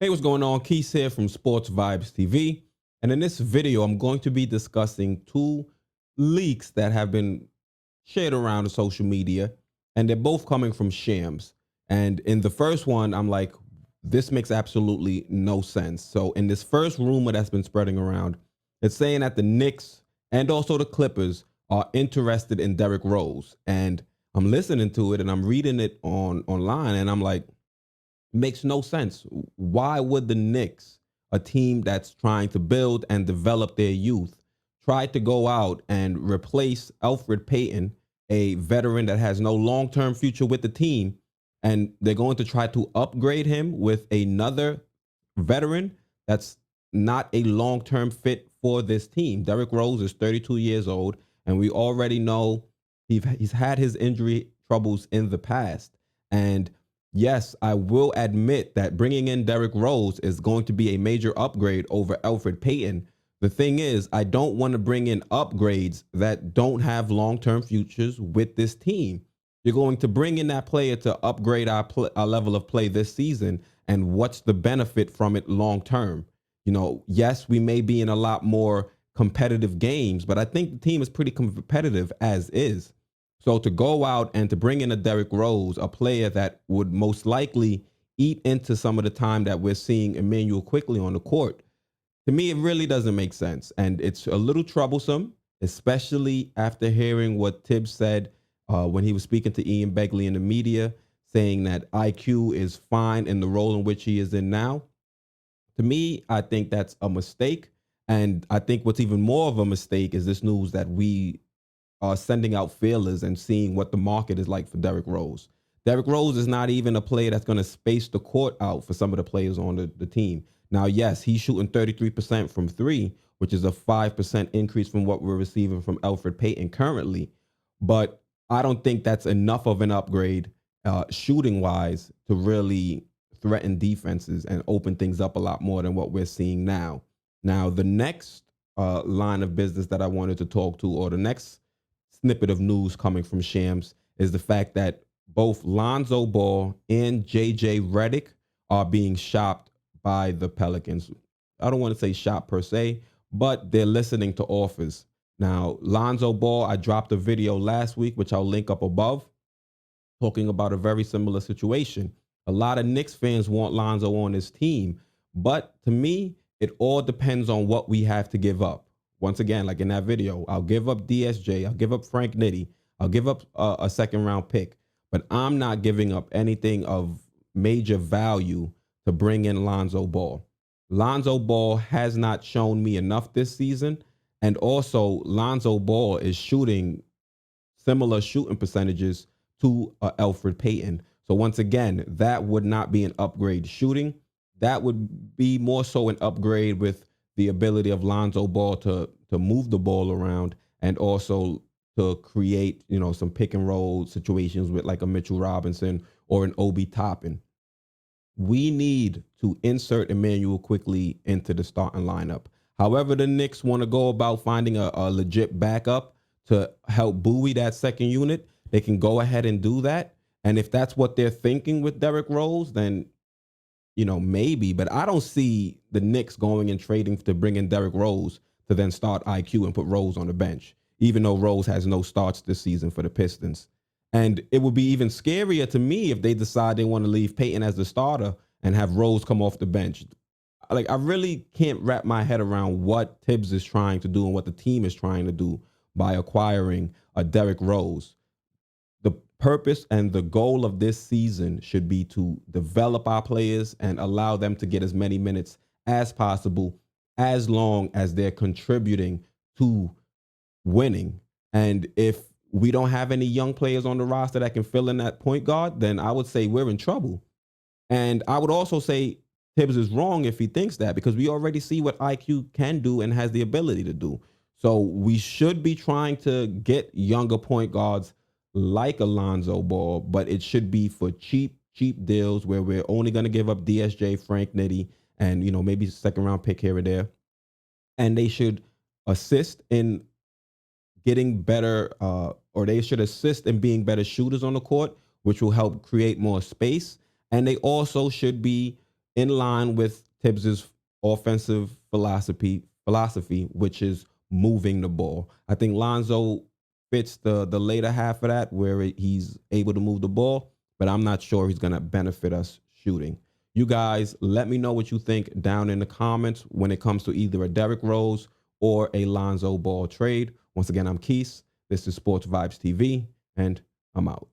Hey, what's going on? Quis here from Sports Vibes TV. And in this video, I'm going to be discussing two leaks that have been shared around the social media, and they're both coming from Shams. And in the first one, I'm like, this makes absolutely no sense. So in this first rumor that's been spreading around, it's saying that the Knicks and also the Clippers are interested in Derrick Rose. And I'm listening to it and I'm reading it online, and I'm like, makes no sense. Why would the Knicks, a team that's trying to build and develop their youth, try to go out and replace Elfrid Payton, a veteran that has no long-term future with the team, and they're going to try to upgrade him with another veteran that's not a long-term fit for this team? Derrick Rose is 32 years old, and we already know he's had his injury troubles in the past. And yes, I will admit that bringing in Derrick Rose is going to be a major upgrade over Elfrid Payton. The thing is, I don't want to bring in upgrades that don't have long-term futures with this team. You're going to bring in that player to upgrade our level of play this season, and what's the benefit from it long term? Yes, we may be in a lot more competitive games, but I think the team is pretty competitive as is. So to go out and to bring in a Derrick Rose, a player that would most likely eat into some of the time that we're seeing Emmanuel quickly on the court, to me, it really doesn't make sense. And it's a little troublesome, especially after hearing what Tibbs said when he was speaking to Ian Begley in the media, saying that IQ is fine in the role in which he is in now. To me, I think that's a mistake. And I think what's even more of a mistake is this news that we are sending out feelers and seeing what the market is like for Derrick Rose. Derrick Rose is not even a player that's going to space the court out for some of the players on the team. Now, yes, he's shooting 33% from three, which is a 5% increase from what we're receiving from Elfrid Payton currently. But I don't think that's enough of an upgrade shooting wise to really threaten defenses and open things up a lot more than what we're seeing now. Now, the next line of business that I wanted to talk to, or the next snippet of news coming from Shams, is the fact that both Lonzo Ball and JJ Redick are being shopped by the Pelicans. I don't want to say shop per se, but they're listening to offers. Now, Lonzo Ball, I dropped a video last week, which I'll link up above, talking about a very similar situation. A lot of Knicks fans want Lonzo on his team, but to me, it all depends on what we have to give up. Once again, like in that video, I'll give up DSJ, I'll give up Frank Nitti, I'll give up a second round pick, but I'm not giving up anything of major value to bring in Lonzo Ball. Lonzo Ball has not shown me enough this season, and also Lonzo Ball is shooting similar shooting percentages to Elfrid Payton. So once again, that would not be an upgrade shooting. That would be more so an upgrade with the ability of Lonzo Ball to move the ball around, and also to create, some pick and roll situations with like a Mitchell Robinson or an Obi Toppin. We need to insert Emmanuel quickly into the starting lineup. However, the Knicks want to go about finding a legit backup to help buoy that second unit, they can go ahead and do that. And if that's what they're thinking with Derrick Rose, then maybe. But I don't see the Knicks going and trading to bring in Derrick Rose to then start IQ and put Rose on the bench, even though Rose has no starts this season for the Pistons. And it would be even scarier to me if they decide they want to leave Payton as the starter and have Rose come off the bench. Like, I really can't wrap my head around what Tibbs is trying to do and what the team is trying to do by acquiring a Derrick Rose. The purpose and the goal of this season should be to develop our players and allow them to get as many minutes as possible, as long as they're contributing to winning. And if we don't have any young players on the roster that can fill in that point guard, then I would say we're in trouble. And I would also say Tibbs is wrong if he thinks that, because we already see what IQ can do and has the ability to do. So we should be trying to get younger point guards like Alonzo Ball, but it should be for cheap deals where we're only going to give up DSJ, Frank Nitti, and maybe second round pick here or there. And they should assist in getting better, or they should assist in being better shooters on the court, which will help create more space. And they also should be in line with Tibbs's offensive philosophy, which is moving the ball. I think Lonzo fits the later half of that where he's able to move the ball, but I'm not sure he's going to benefit us shooting. You guys, let me know what you think down in the comments when it comes to either a Derrick Rose or a Lonzo Ball trade. Once again, I'm Quis. This is Sports Vibes TV, and I'm out.